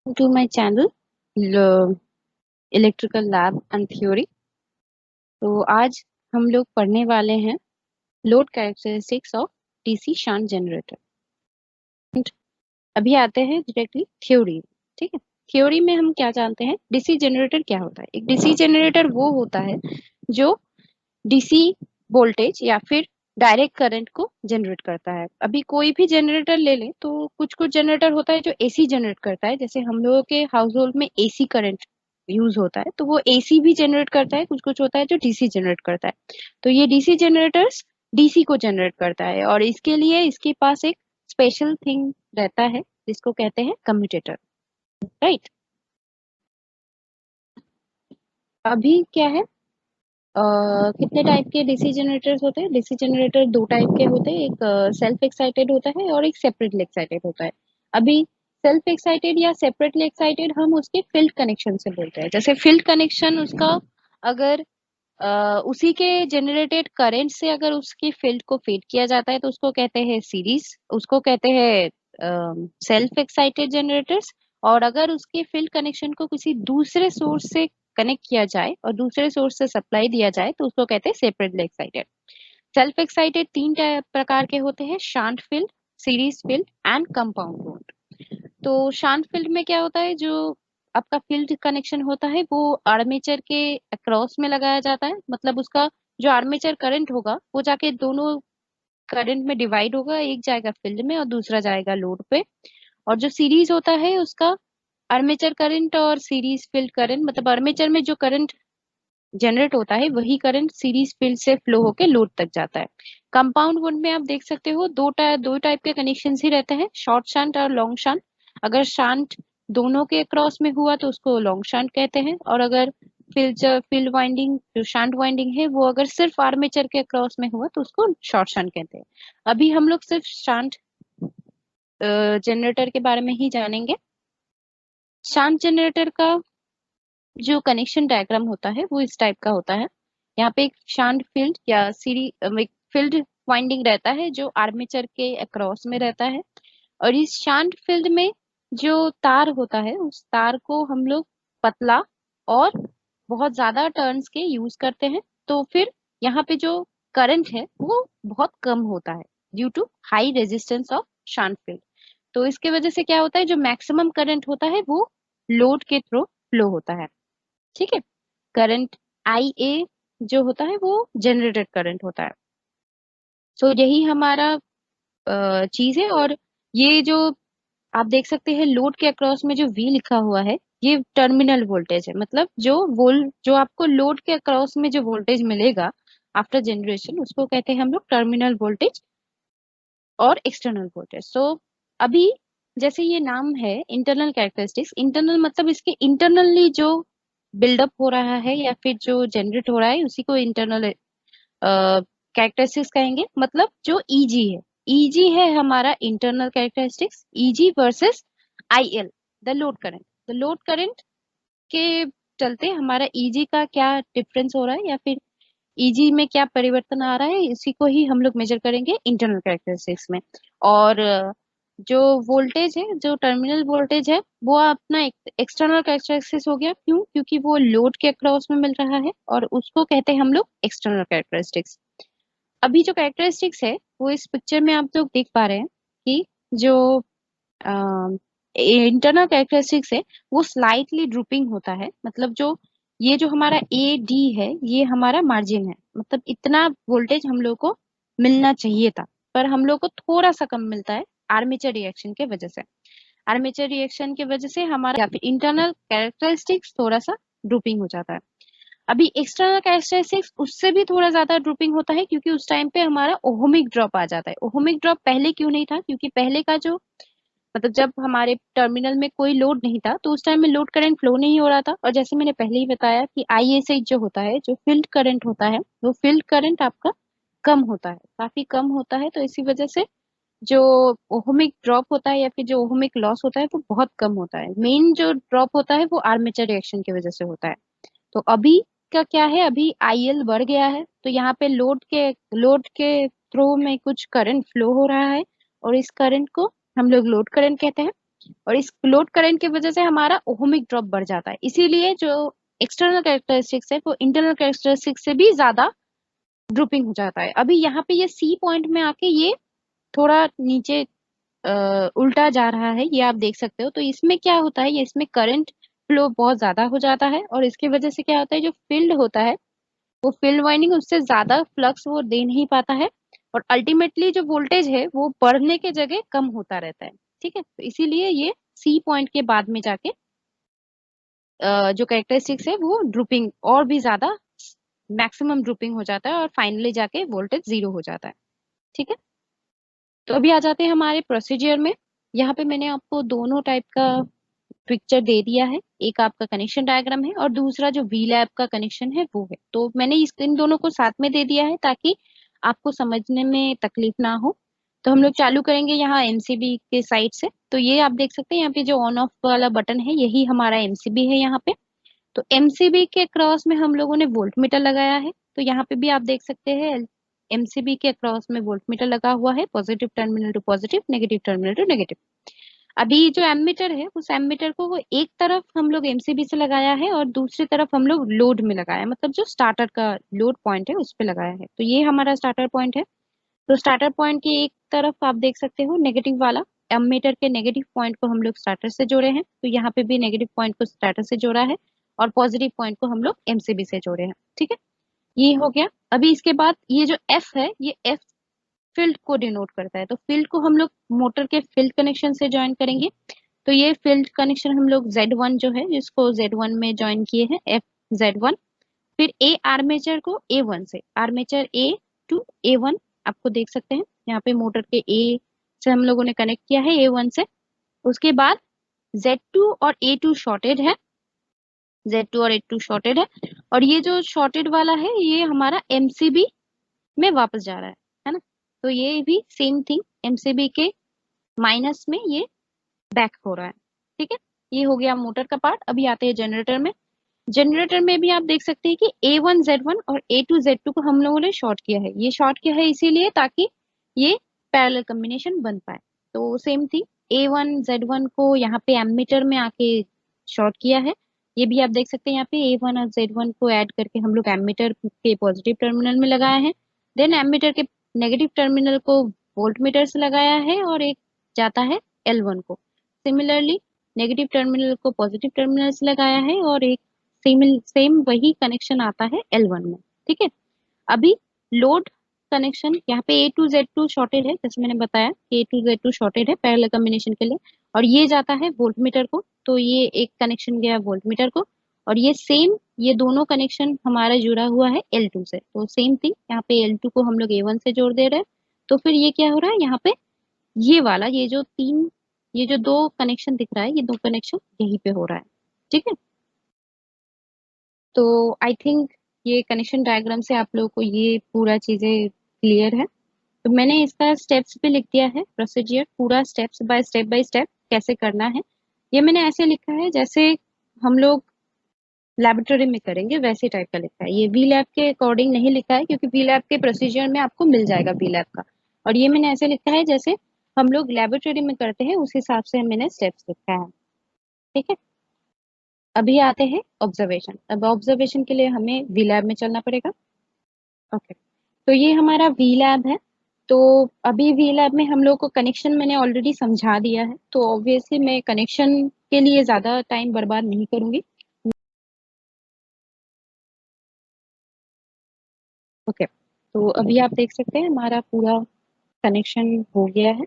To my channel, electrical lab and theory. तो आज हम लोग पढ़ने वाले हैं load characteristics of DC shunt generator. अभी आते हैं डायरेक्टली थ्योरी। ठीक है, थ्योरी में हम क्या जानते हैं, डीसी जनरेटर क्या होता है। एक डीसी जनरेटर वो होता है जो डीसी वोल्टेज या फिर डायरेक्ट करंट को जनरेट करता है। अभी कोई भी जनरेटर ले ले तो कुछ कुछ जनरेटर होता है जो एसी जनरेट करता है, जैसे हम लोगों के हाउस होल्ड में एसी करंट यूज होता है तो वो एसी भी जनरेट करता है। कुछ कुछ होता है जो डीसी जनरेट करता है। तो ये डीसी जनरेटर्स डीसी को जनरेट करता है और इसके लिए इसके पास एक स्पेशल थिंग रहता है जिसको कहते हैं कम्यूटेटर, राइट। अभी क्या है, कितने टाइप के डीसी जनरेटर्स होते हैं। डीसी जनरेटर दो टाइप के होते हैं, एक सेल्फ एक्साइटेड होता है और एक सेपरेटली एक्साइटेड होता है। अभी सेल्फ एक्साइटेड या सेपरेटली एक्साइटेड हम उसके फील्ड कनेक्शन से बोलते हैं। जैसे फील्ड कनेक्शन उसका अगर उसी के जनरेटेड करंट से अगर उसकी फील्ड को फीड किया जाता है तो उसको कहते हैं सीरीज, उसको कहते हैं सेल्फ एक्साइटेड जनरेटर्स। और अगर उसके फील्ड कनेक्शन को किसी दूसरे सोर्स से कनेक्ट किया जाए और दूसरे सोर्स से सप्लाई दिया जाए तो उसको कहते हैं सेपरेटली एक्साइटेड। सेल्फ एक्साइटेड तीन प्रकार के होते हैं, shan't field, series field and compound volt. तो शांत फील्ड में क्या होता है, जो आपका फील्ड कनेक्शन होता है वो आर्मेचर के अक्रॉस में लगाया जाता है। मतलब उसका जो आर्मेचर करंट होगा वो जाके दोनों करंट में डिवाइड होगा, एक जाएगा फील्ड में और दूसरा जाएगा लोड पे। और जो सीरीज होता है उसका आर्मेचर करंट और सीरीज फील्ड करंट, मतलब आर्मेचर में जो करंट जनरेट होता है वही करंट सीरीज फील्ड से फ्लो होके लोड तक जाता है। कंपाउंड वोल्ट में आप देख सकते हो दो टाइप के कनेक्शन ही रहते हैं, शॉर्ट शंट और लॉन्ग शंट। अगर शंट दोनों के क्रॉस में हुआ तो उसको लॉन्ग शंट कहते हैं, और अगर फील्ड वाइंडिंग जो शंट वाइंडिंग है वो अगर सिर्फ आर्मेचर के क्रॉस में हुआ तो उसको शॉर्ट शंट कहते हैं। अभी हम लोग सिर्फ शंट जनरेटर के बारे में ही जानेंगे। शंट जनरेटर का जो कनेक्शन डायग्राम होता है वो इस टाइप का होता है। यहाँ पे एक शांट फील्ड या सीरी एक फील्ड वाइंडिंग रहता है जो आर्मेचर के अक्रॉस में रहता है। और इस शांट फील्ड में जो तार होता है उस तार को हम लोग पतला और बहुत ज्यादा टर्न्स के यूज करते हैं। तो फिर यहाँ पे जो करंट है वो बहुत कम होता है due to high resistance of shunt field. तो इसके वजह से क्या होता है, जो मैक्सिमम करंट होता है वो लोड के थ्रू फ्लो होता है। ठीक है, करंट आई ए जो होता है वो जनरेटेड करंट होता है। सो यही हमारा चीज है। और ये जो आप देख सकते हैं लोड के अक्रॉस में जो वी लिखा हुआ है ये टर्मिनल वोल्टेज है। मतलब जो आपको लोड के अक्रॉस में जो वोल्टेज मिलेगा आफ्टर जनरेशन उसको कहते हैं हम लोग टर्मिनल वोल्टेज और एक्सटर्नल वोल्टेज। सो अभी जैसे ये नाम है इंटरनल कैरेक्टरिस्टिक्स, इंटरनल मतलब इसके इंटरनली जो बिल्डअप हो रहा है या फिर जो जनरेट हो रहा है उसी को इंटरनल कैरेक्टरिस्टिक्स कहेंगे। मतलब जो ईजी है, ईजी है हमारा internal characteristics, easy versus IL the load current. The load current के चलते हमारा ईजी का क्या डिफरेंस हो रहा है या फिर ईजी में क्या परिवर्तन आ रहा है, इसी को ही हम लोग मेजर करेंगे इंटरनल कैरेक्टरिस्टिक्स में। और जो वोल्टेज है, जो टर्मिनल वोल्टेज है वो अपना एक्सटर्नल कैरेक्टरिस्टिक्स हो गया। क्यों? क्योंकि वो लोड के अक्रॉस में मिल रहा है और उसको कहते हैं हम लोग एक्सटर्नल कैरेक्टरिस्टिक्स। अभी जो कैरेक्टरिस्टिक्स है वो इस पिक्चर में आप लोग देख पा रहे हैं कि जो इंटरनल कैरेक्टरिस्टिक्स है वो स्लाइटली ड्रूपिंग होता है। मतलब जो ये जो हमारा ए डी है ये हमारा मार्जिन है, मतलब इतना वोल्टेज हम लोग को मिलना चाहिए था पर हम लोग को थोड़ा सा कम मिलता है आर्मेचर रिएक्शन के वजह से। आर्मेचर रिएक्शन की वजह से हमारा या फिर इंटरनल कैरेक्टरिस्टिक्स थोड़ा सा ड्रूपिंग हो जाता है। अभी एक्सटर्नल कैरेक्टरिस्टिक्स उससे भी थोड़ा ज्यादा ड्रूपिंग होता है क्योंकि उस टाइम पे हमारा ओहमिक ड्रॉप आ जाता है। ओहमिक ड्रॉप पहले क्यों नहीं था, क्योंकि पहले का जो मतलब जब हमारे टर्मिनल में कोई लोड नहीं था तो उस टाइम में लोड करंट फ्लो नहीं हो रहा था। और जैसे मैंने पहले ही बताया कि आईएसएच जो होता है, जो फील्ड करंट होता है, वो फील्ड करंट आपका कम होता है, काफी कम होता है। तो इसी वजह से जो ओहमिक ड्रॉप होता है या फिर जो ओहमिक लॉस होता है वो बहुत कम होता है। मेन जो ड्रॉप होता है वो आर्मेचर रिएक्शन की वजह से होता है। तो अभी का क्या है, अभी आईएल बढ़ गया है तो यहाँ पे लोड के थ्रू में कुछ करंट फ्लो हो रहा है और इस करंट को हम लोग लोड करंट कहते हैं। और इस लोड करंट की वजह से हमारा ओहमिक ड्रॉप बढ़ जाता है, इसीलिए जो एक्सटर्नल कैरेक्टरिस्टिक्स है वो इंटरनल कैरेक्टरिस्टिक्स से भी ज्यादा ड्रूपिंग हो जाता है। अभी यहाँ पे ये सी पॉइंट में आके ये थोड़ा नीचे उल्टा जा रहा है, ये आप देख सकते हो। तो इसमें क्या होता है, ये इसमें करंट फ्लो बहुत ज्यादा हो जाता है और इसकी वजह से क्या होता है, जो फील्ड होता है वो फील्ड वाइंडिंग उससे ज्यादा फ्लक्स वो दे नहीं पाता है और अल्टीमेटली जो वोल्टेज है वो बढ़ने के जगह कम होता रहता है। ठीक है, तो इसीलिए ये सी पॉइंट के बाद में जाके जो कैरेक्टरिस्टिक्स है वो ड्रूपिंग और भी ज्यादा मैक्सिमम ड्रूपिंग हो जाता है और फाइनली जाके वोल्टेज जीरो हो जाता है। ठीक है, तो अभी आ जाते हैं हमारे प्रोसीजर में। यहाँ पे मैंने आपको दोनों टाइप का पिक्चर दे दिया है, एक आपका कनेक्शन डायग्राम है और दूसरा जो वी लैब का कनेक्शन है वो है। तो मैंने इन दोनों को साथ में दे दिया है ताकि आपको समझने में तकलीफ ना हो। तो हम लोग चालू करेंगे यहाँ एमसीबी के साइड से। तो ये आप देख सकते हैं यहाँ पे जो ऑन ऑफ वाला बटन है यही हमारा एमसीबी है यहाँ पे। तो एमसीबी के क्रॉस में हम लोगों ने वोल्ट मीटर लगाया है। तो यहाँ पे भी आप देख सकते हैं एमसीबी के क्रॉस में वोल्ट मीटर लगा हुआ है, positive terminal to positive, negative terminal to negative. अभी जो एमीटर है उस एमीटर को वो एक तरफ हम लोग एमसीबी से लगाया है और दूसरी तरफ हम लोग लोड में लगाया है, मतलब जो स्टार्टर का लोड पॉइंट है उस पे लगाया है। तो ये हमारा स्टार्टर पॉइंट है। तो स्टार्टर पॉइंट की एक तरफ आप देख सकते हो नेगेटिव वाला, एमीटर के नेगेटिव पॉइंट को हम लोग स्टार्टर से जोड़े हैं। तो यहाँ पे भी नेगेटिव पॉइंट को स्टार्टर से जोड़ा है और पॉजिटिव पॉइंट को हम लोग एमसीबी से जोड़े हैं। ठीक है, ये हो गया। अभी इसके बाद ये जो एफ है ये एफ फील्ड को डिनोट करता है। तो फील्ड को हम लोग मोटर के फील्ड कनेक्शन से ज्वाइन करेंगे। तो ये फील्ड कनेक्शन हम लोग Z1 जो है जिसको Z1 में ज्वाइन किए हैं, एफ Z1। फिर ए आर्मेचर को A1 से, आर्मेचर A टू A1 आपको देख सकते हैं यहाँ पे मोटर के ए से हम लोगों ने कनेक्ट किया है A1 से। उसके बाद Z2 और A2 शॉर्टेड है, Z2 और A2 शॉर्टेड है और ये जो शॉर्टेड वाला है ये हमारा एमसीबी में वापस जा रहा है ना। तो ये भी सेम थिंग, एमसीबी के माइनस में ये बैक हो रहा है। ठीक है, ये हो गया मोटर का पार्ट। अभी आते हैं जनरेटर में। जनरेटर में भी आप देख सकते हैं कि A1 Z1 और A2 Z2 को हम लोगों ने शॉर्ट किया है। ये शॉर्ट किया है इसीलिए ताकि ये पैरेलल कॉम्बिनेशन बन पाए। तो सेम थिंग, A1 Z1 को यहाँ पे एमीटर में आके शॉर्ट किया है। ये भी आप देख सकते हैं यहाँ पे A1 और Z1 को ऐड करके हम लोग एमीटर के पॉजिटिव टर्मिनल में लगाए हैं। देन एमीटर के नेगेटिव टर्मिनल को वोल्ट मीटर से लगाया है और एक जाता है L1 को। सिमिलरली नेगेटिव टर्मिनल को पॉजिटिव टर्मिनल से लगाया है और एक सेम वही कनेक्शन आता है L1 में। ठीक है, अभी लोड कनेक्शन यहाँ पे A2 Z2 शॉर्टेड है, जैसे मैंने बताया कि A2 Z2 शॉर्टेड है पैरेलल कॉम्बिनेशन के लिए और ये जाता है वोल्ट मीटर को। तो ये एक कनेक्शन गया वोल्ट मीटर को और ये सेम, ये दोनों कनेक्शन हमारा जुड़ा हुआ है L2 से। तो सेम थिंग, यहाँ पे L2 को हम लोग A1 से जोड़ दे रहे हैं। तो फिर ये क्या हो रहा है, यहाँ पे ये वाला, ये जो दो कनेक्शन दिख रहा है ये दो कनेक्शन यहीं पे हो रहा है। ठीक है, तो आई थिंक ये कनेक्शन डायग्राम से आप लोगों को ये पूरा चीजें क्लियर है। तो मैंने इसका स्टेप्स पे लिख दिया है, प्रोसीजर पूरा स्टेप बाय स्टेप कैसे करना है। ये मैंने ऐसे लिखा है जैसे हम लोग लेबोरेटरी में करेंगे वैसे टाइप का लिखा है। ये वी लैब के अकॉर्डिंग नहीं लिखा है क्योंकि वी लैब के प्रोसीजर में आपको मिल जाएगा वी लैब का। और ये मैंने ऐसे लिखा है जैसे हम लोग लेबोरेटरी में करते हैं उस हिसाब से मैंने स्टेप्स लिखा है। ठीक है, अभी आते हैं ऑब्जर्वेशन। अब ऑब्जर्वेशन के लिए हमें वी लैब में चलना पड़ेगा। ओके, तो ये हमारा वी लैब है। तो अभी वी लैब में हम लोग को कनेक्शन मैंने ऑलरेडी समझा दिया है, तो ऑब्वियसली मैं कनेक्शन के लिए ज़्यादा टाइम बर्बाद नहीं करूंगी। ओके, तो अभी आप देख सकते हैं हमारा पूरा कनेक्शन हो गया है।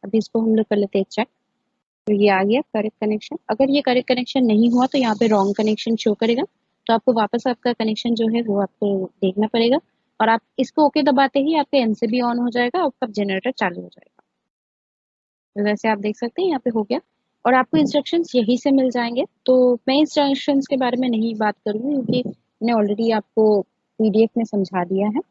अभी इसको हम लोग कर लेते हैं चेक। तो ये आ गया करेक्ट कनेक्शन। अगर ये करेक्ट कनेक्शन नहीं हुआ तो यहाँ पे रॉन्ग कनेक्शन शो करेगा। तो आपको वापस आपका कनेक्शन जो है वो आपको देखना पड़ेगा और आप इसको ओके दबाते ही आपका एमसीबी ऑन हो जाएगा, आपका जनरेटर चालू हो जाएगा। तो वैसे आप देख सकते हैं यहाँ पे हो गया और आपको इंस्ट्रक्शंस यहीं से मिल जाएंगे। तो मैं इंस्ट्रक्शंस के बारे में नहीं बात करूँगी क्योंकि मैंने ऑलरेडी आपको पीडीएफ में समझा दिया है।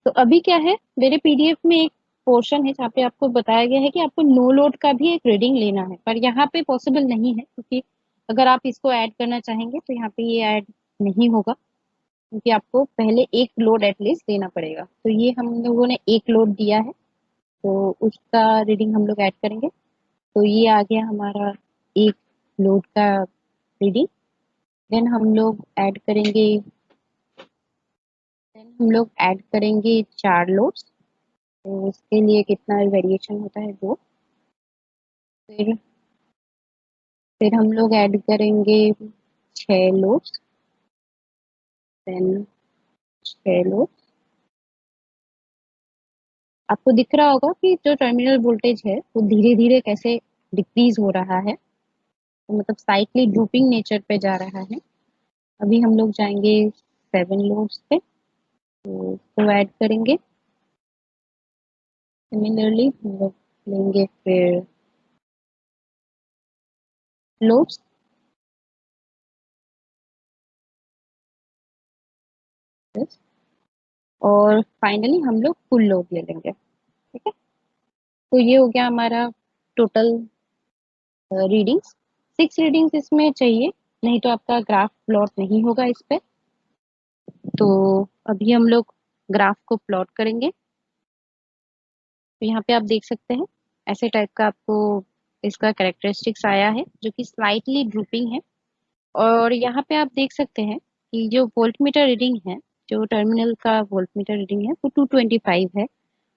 तो अभी क्या है, मेरे पीडीएफ में एक पोर्शन है जहाँ पे आपको बताया गया है कि आपको नो लोड का भी एक रीडिंग लेना है, पर यहाँ पे पॉसिबल नहीं है क्योंकि अगर आप इसको ऐड करना चाहेंगे तो यहाँ पे ये ऐड नहीं होगा क्योंकि आपको पहले एक लोड एटलीस्ट देना पड़ेगा। तो ये हम लोगों ने एक लोड दिया है तो उसका रीडिंग हम लोग ऐड करेंगे। तो ये आ गया हमारा एक लोड का रीडिंग। देन हम लोग ऐड करेंगे 4 लोड्स। तो उसके लिए कितना वेरिएशन होता है 2। फिर फिर हम लोग ऐड करेंगे 6 लोड्स। Then 6 loads. आपको दिख रहा होगा कि जो टर्मिनल वोल्टेज है वो धीरे धीरे कैसे डिक्रीज हो रहा है, तो मतलब साइक्लिक ड्रूपिंग नेचर पे जा रहा है। अभी हम लोग जाएंगे 7 लोड्स पे, तो उसको ऐड करेंगे। सिमिलरली हम लोग लेंगे फिर लोड्स। और फाइनली हम लोग फुल लोड ले लेंगे। ठीक है, तो ये हो गया हमारा टोटल रीडिंग्स। 6 रीडिंग्स इसमें चाहिए, नहीं तो आपका ग्राफ प्लॉट नहीं होगा इस पे। तो अभी हम लोग ग्राफ को प्लॉट करेंगे। तो यहाँ पे आप देख सकते हैं ऐसे टाइप का आपको इसका कैरेक्टरिस्टिक्स आया है, जो कि स्लाइटली ड्रूपिंग है। और यहाँ पे आप देख सकते हैं कि जो वोल्टमीटर रीडिंग है, जो टर्मिनल का वोल्टमीटर रीडिंग है वो 225 है,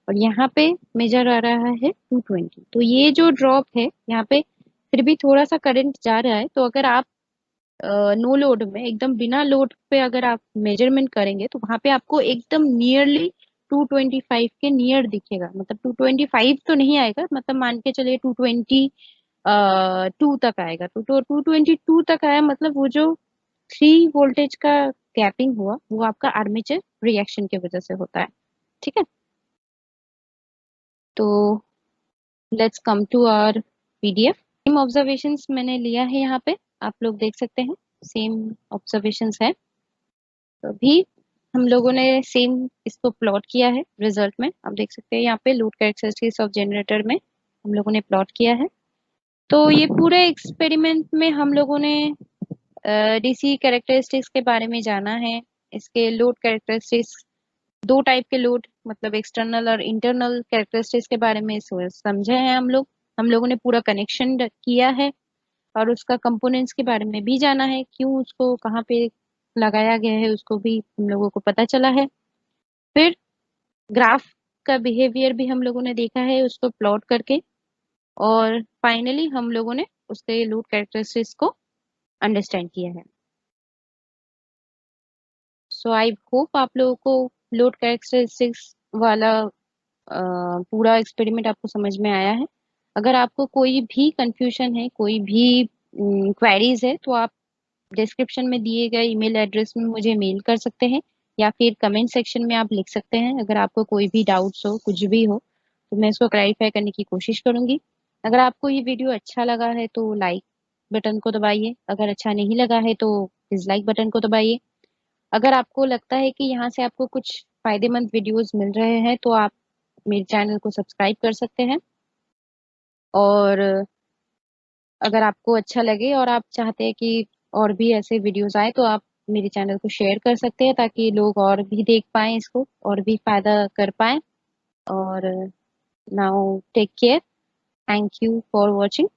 और यहाँ पे मेजर आ रहा है 220। तो ये जो ड्रॉप है यहाँ पे फिर भी थोड़ा सा करंट जा रहा है। तो अगर आप नो लोड में एकदम बिना लोड पे अगर आप मेजरमेंट करेंगे तो वहां पे आपको एकदम नियरली 225 के नियर दिखेगा। मतलब 225 तो नहीं आएगा, मतलब मान के चलिए 222 तक आएगा। तो 222 तक आया, मतलब वो जो 3 वोल्टेज का गैपिंग हुआ वो आपका आर्मेचर रिएक्शन की वजह से होता है। ठीक है, तो let's come to our PDF. Same observations मैंने लिया है यहाँ पे, आप लोग देख सकते हैं सेम ऑब्जर्वेशंस है। तो अभी हम लोगों ने सेम इसको प्लॉट किया है। रिजल्ट में आप देख सकते हैं यहाँ पे लोड कैरेक्टरिस्टिक्स ऑफ जनरेटर में हम लोगों ने प्लॉट किया है। तो ये पूरे एक्सपेरिमेंट में हम लोगों ने डीसी कैरेक्टरिस्टिक्स के बारे में जाना है। इसके लोड कैरेक्टरिस्टिक्स, 2 टाइप के लोड, मतलब एक्सटर्नल और इंटरनल कैरेक्टरिस्टिक्स के बारे में समझे हैं हम लोगों ने पूरा कनेक्शन किया है, और उसका कंपोनेंट्स के बारे में भी जाना है, क्यों उसको कहाँ पे लगाया गया है उसको भी हम लोगों को पता चला है। फिर ग्राफ का बिहेवियर भी हम लोगों ने देखा है उसको प्लॉट करके, और फाइनली हम लोगों ने उसके लोड कैरेक्टरिस्टिक्स को अंडरस्टैंड किया है। सो आई होप आप लोगों को लोड कैरेक्टरिस्टिक्स वाला पूरा एक्सपेरिमेंट आपको समझ में आया है। अगर आपको कोई भी कंफ्यूजन है, कोई भी क्वेरीज है, तो आप डिस्क्रिप्शन में दिए गए ईमेल एड्रेस में मुझे मेल कर सकते हैं, या फिर कमेंट सेक्शन में आप लिख सकते हैं। अगर आपको कोई भी डाउट्स हो, कुछ भी हो, तो मैं इसको क्लैरिफाई करने की कोशिश करूंगी। अगर आपको ये वीडियो अच्छा लगा है तो लाइक बटन को दबाइए, अगर अच्छा नहीं लगा है तो डिसलाइक बटन को दबाइए। अगर आपको लगता है कि यहाँ से आपको कुछ फायदेमंद वीडियोस मिल रहे हैं तो आप मेरे चैनल को सब्सक्राइब कर सकते हैं। और अगर आपको अच्छा लगे और आप चाहते हैं कि और भी ऐसे वीडियोस आए, तो आप मेरे चैनल को शेयर कर सकते हैं, ताकि लोग और भी देख पाएं इसको और भी फायदा कर पाएं। और now take care, thank you for watching.